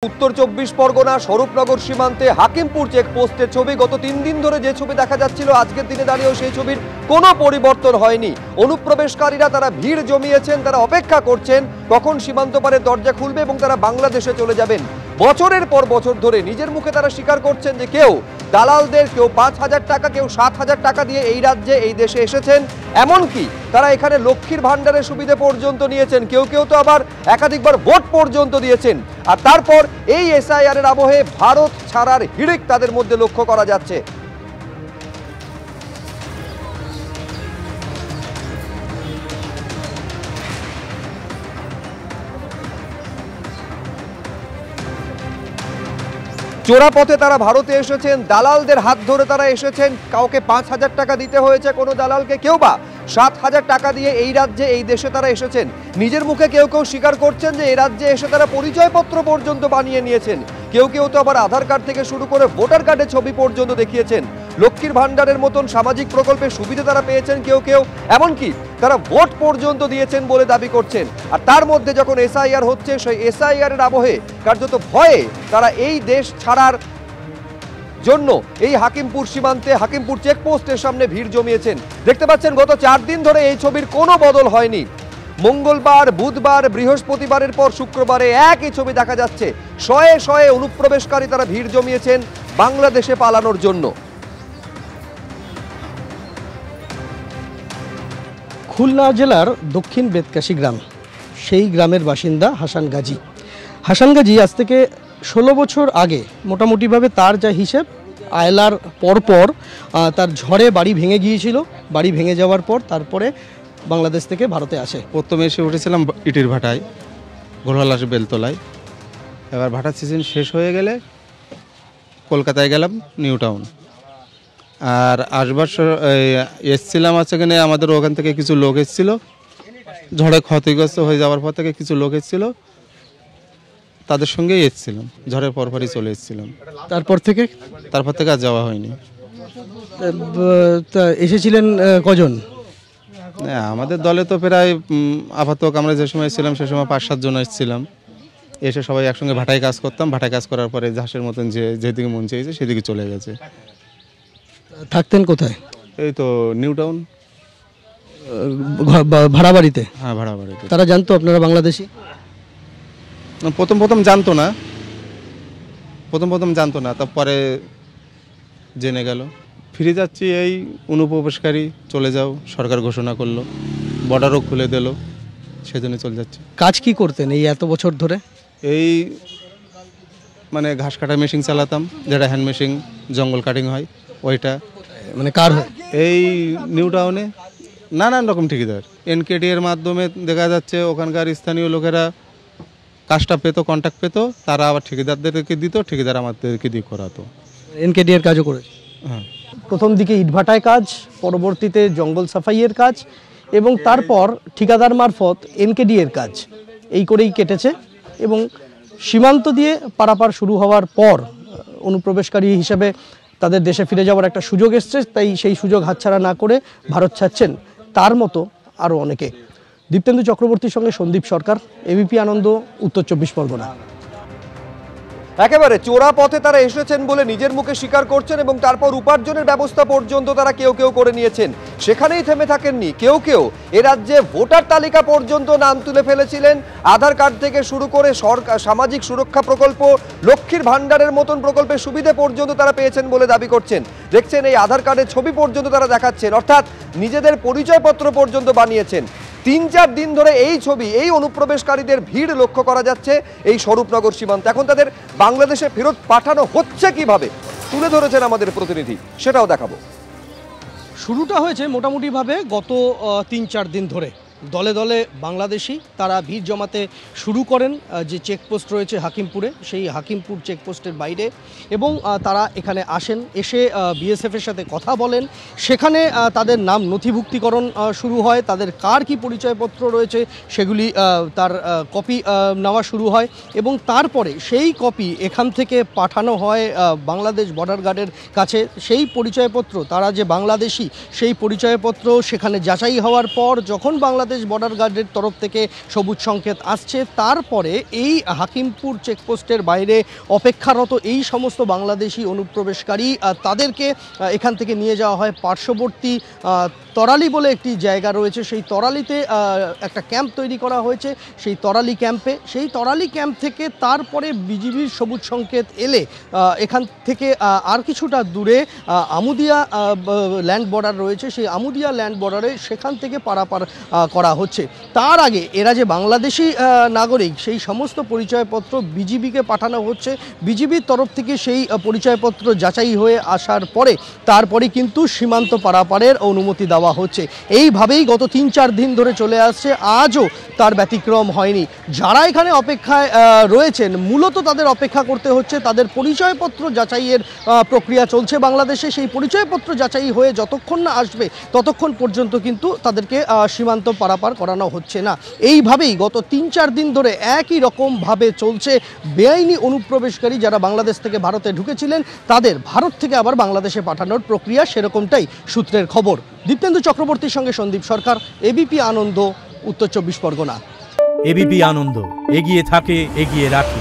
उत्तर 24 परगना स्वरूपनगर सीमांते हाकिमपुर चेकपोस्टेर छवि गत 3 दिन धरे जे छवि देखा जाच्छिलो आजकेर दिने दाड़िয়েও সেই ছবির কোনো পরিবর্তন হয়নি। অনুপ্রবেশকারীরা তারা ভিড় জমিয়েছেন, তারা অপেক্ষা করছেন কখন সীমান্ত পারের দরজা খুলবে এবং তারা বাংলাদেশে চলে যাবেন। বছরের পর বছর ধরে নিজের মুখে তারা স্বীকার করছেন যে কেউ দালালদের, কেউ ৫,০০০ টাকা, কেউ ৭,০০০ টাকা দিয়ে এই রাজ্যে এই দেশে এসেছেন। এমনকি তারা এখানে লক্ষ্মীর ভান্ডারের সুবিধা পর্যন্ত নিয়েছেন, কেউ কেউ তো আবার একাধিকবার ভোট পর্যন্ত দিয়েছেন। আর তারপর এই এসআইআর এর আবহে ভারত ছাড়ার হিড়িক তাদের মধ্যে লক্ষ্য করা যাচ্ছে। চোরা পথে তারা ভারতে এসেছেন, দালালদের হাত ধরে তারা এসেছেন। কাউকে ৫,০০০ টাকা দিতে হয়েছে কোনো দালালকে, কেউ বা ৭,০০০ টাকা দিয়ে এই রাজ্যে এই দেশে তারা এসেছেন। নিজের মুখে কেউ কেউ স্বীকার করছেন যে এই রাজ্যে এসে তারা পরিচয়পত্র পর্যন্ত বানিয়ে নিয়েছেন। কেউ কেউ তো আবার আধার কার্ড থেকে শুরু করে ভোটার কার্ডের ছবি পর্যন্ত দেখিয়েছেন। লক্ষ্মীর ভান্ডারের মতন সামাজিক প্রকল্পের সুবিধা তারা পেয়েছেন কেউ কেউ, এমনকি তারা ভোট পর্যন্ত দিয়েছেন বলে দাবি করছেন। আর তার মধ্যে যখন এসআইআর হচ্ছে, সেই এসআইআর এর আবহে কার্যত ভয়ে তারা এই দেশ ছাড়ার জন্য এই হাকিমপুর সীমান্তে, হাকিমপুর চেকপোস্টের সামনে ভিড় জমিয়েছেন। দেখতে পাচ্ছেন গত 4 দিন ধরে এই ছবির কোনো বদল হয়নি। মঙ্গলবার, বুধবার, বৃহস্পতিবারের পর শুক্রবারে একই ছবি দেখা যাচ্ছে। শয়ে শয়ে অনুপ্রবেশকারী তারা ভিড় জমিয়েছেন বাংলাদেশে পালানোর জন্য। খুলনা জেলার দক্ষিণ বেতকাশী গ্রাম, সেই গ্রামের বাসিন্দা হাসান গাজী। হাসান গাজী আজ থেকে 16 বছর আগে মোটামুটিভাবে তার যা হিসেব, আয়লার পরপর তার ঝড়ে বাড়ি ভেঙে গিয়েছিল। বাড়ি ভেঙে যাওয়ার পর তারপরে বাংলাদেশ থেকে ভারতে আসে। প্রথমে এসে উঠেছিলাম ইটির ভাটায়, ঘোড়ালাস বেলতলায়। এবার ভাটার সিজন শেষ হয়ে গেলে কলকাতায় গেলাম, নিউ টাউন। আর আসবার এসছিলাম সেখানে আমাদের ওখান থেকে কিছু লোক এসেছিলো, ঝড়ে ক্ষতিগ্রস্ত হয়ে যাওয়ার পর থেকে কিছু লোক এসেছিলো, তাদের সঙ্গেই এসেছিলাম। ঝড়ের পরপরই চলে এসেছিলাম। তারপর থেকে আর যাওয়া হয়নি। এসেছিলেন কজন? আমাদের দলে তো প্রায় আপাতত আমরা যে সময় ছিলাম সে সময় 5-7 জন এসেছিলাম। এসে সবাই একসঙ্গে ভাটায় কাজ করতাম। ভাটায় কাজ করার পরে ঝাঁসের মতন যেদিকে মন চেয়েছে সেদিকে চলে গেছে। থাকতেন কোথায়? এই তো নিউ টাউন, ভাড়া বাড়িতে। হ্যাঁ, ভাড়া বাড়িতে। তারা জানতো আপনারা বাংলাদেশি? প্রথম জানতো না, প্রথম জানতো না, তারপরে জেনে গেল। ফিরে যাচ্ছি, এই অনুপ্রবেশকারী চলে যাও সরকার ঘোষণা করলো, বর্ডারও খুলে দিল, সেজন্য চলে যাচ্ছে। কাজ কি করতেন এই এত বছর ধরে? এই মানে ঘাস কাটা মেশিন চালাতাম, যেটা হ্যান্ড মেশিন, জঙ্গল কাটিং হয় ওইটা। মানে কার হয়? এই নিউ টাউনে নানান রকম ঠিকাদার, এনকেডি এর মাধ্যমে দেখা যাচ্ছে ওখানকার স্থানীয় লোকেরা কাজটা পেতো, কন্ট্যাক্ট পেতো, তারা আবার ঠিকাদারদেরকে দিত, ঠিকাদার আমাদেরকে দিয়ে করাতো। এনকেডি এর কাজও করেছে। হ্যাঁ, প্রথম দিকে ইটভাটায় কাজ, পরবর্তীতে জঙ্গল সাফাইয়ের কাজ এবং তারপর ঠিকাদার মারফত এনকেডি এর কাজ, এই করেই কেটেছে। এবং সীমান্ত দিয়ে পারাপার শুরু হওয়ার পর অনুপ্রবেশকারী হিসেবে তাদের দেশে ফিরে যাওয়ার একটা সুযোগ এসছে, তাই সেই সুযোগ হাতছাড়া না করে ভারত ছাড়ছেন তার মতো আরও অনেকে। দীপ্তেন্দু চক্রবর্তীর সঙ্গে সন্দীপ সরকার, এবিপি আনন্দ, উত্তর 24 পরগনা। একেবারে চোরা পথে তারা এসেছেন বলে নিজের মুখে স্বীকার করছেন এবং তারপর উপার্জনের ব্যবস্থা পর্যন্ত তারা কেউ কেউ করে নিয়েছেন। সেখানেই থেমে থাকেননি, কেউ কেউ এ রাজ্যে ভোটার তালিকা পর্যন্ত নাম তুলে ফেলেছিলেন। আধার কার্ড থেকে শুরু করে সরকার সামাজিক সুরক্ষা প্রকল্প, লক্ষ্মীর ভান্ডারের মতন প্রকল্পের সুবিধা পর্যন্ত তারা পেয়েছেন বলে দাবি করছেন। দেখছেন এই আধার কার্ডের ছবি পর্যন্ত তারা দেখাচ্ছেন, অর্থাৎ নিজেদের পরিচয়পত্র পর্যন্ত বানিয়েছেন। 3-4 দিন ধরে এই ছবি, এই অনুপ্রবেশকারীদের ভিড় লক্ষ্য করা যাচ্ছে এই স্বরূপনগর সীমান্তে। এখন তাদের বাংলাদেশে ফেরত পাঠানো হচ্ছে কিভাবে তুলে ধরেছেন আমাদের প্রতিনিধি, সেটাও দেখাবো। শুরুটা হয়েছে মোটামুটিভাবে গত 3-4 দিন ধরে। দলে দলে বাংলাদেশি তারা ভিড় জমাতে শুরু করেন যে চেকপোস্ট রয়েছে হাকিমপুরে, সেই হাকিমপুর চেকপোস্টের বাইরে, এবং তারা এখানে আসেন, এসে বিএসএফের সাথে কথা বলেন। সেখানে তাদের নাম নথিভুক্তিকরণ শুরু হয়, তাদের কার কি পরিচয়পত্র রয়েছে সেগুলি তার কপি নেওয়া শুরু হয় এবং তারপরে সেই কপি এখান থেকে পাঠানো হয় বাংলাদেশ বর্ডার গার্ডের কাছে। সেই পরিচয়পত্র, তারা যে বাংলাদেশি সেই পরিচয়পত্র সেখানে যাচাই হওয়ার পর যখন বাংলাদেশ বাংলাদেশ বর্ডার গার্ডের তরফ থেকে সবুজ সংকেত আসছে। তারপরে এই হাকিমপুর চেকপোস্টের বাইরে অপেক্ষারত এই সমস্ত বাংলাদেশি অনুপ্রবেশকারী তাদেরকে এখান থেকে নিয়ে যাওয়া হয় পার্শ্ববর্তী তরালি বলে একটি জায়গা রয়েছে, সেই তরালিতে একটা ক্যাম্প তৈরি করা হয়েছে। সেই তরালি ক্যাম্প থেকে তারপরে বিজিবির সবুজ সংকেত এলে এখান থেকে আর কিছুটা দূরে আমুদিয়া ল্যান্ড বর্ডার রয়েছে, সেই আমুদিয়া ল্যান্ড বর্ডারে সেখান থেকে পারাপার করা হচ্ছে। তার আগে এরা যে বাংলাদেশি নাগরিক সেই সমস্ত পরিচয়পত্র বিজিবিকে পাঠানো হচ্ছে। বিজিবির তরফ থেকে সেই পরিচয়পত্র যাচাই হয়ে আসার পরে তারপরে কিন্তু সীমান্ত পারাপারের অনুমতি দেওয়া হচ্ছে। এইভাবেই গত ৩-৪ দিন ধরে চলে আসছে, আজও তার ব্যতিক্রম হয়নি। যারা এখানে অপেক্ষায় রয়েছেন মূলত তাদের অপেক্ষা করতে হচ্ছে, তাদের পরিচয়পত্র যাচাইয়ের প্রক্রিয়া চলছে বাংলাদেশে। সেই পরিচয়পত্র যাচাই হয়ে যতক্ষণ না আসবে ততক্ষণ পর্যন্ত কিন্তু তাদেরকে সীমান্ত পারাপার করানো হচ্ছে না। এইভাবেই গত ৩-৪ দিন ধরে একই রকমভাবে চলছে। বেআইনি অনুপ্রবেশকারী যারা বাংলাদেশ থেকে ভারতে ঢুকেছিলেন তাদের ভারত থেকে আবার বাংলাদেশে পাঠানোর প্রক্রিয়া, সেরকমটাই সূত্রের খবর। দীপ্তেন্দু চক্রবর্তীর সঙ্গে সন্দীপ সরকার, এবিপি আনন্দ, উত্তর ২৪ পরগনা। এবিপি আনন্দ, এগিয়ে থাকে, এগিয়ে রাখে।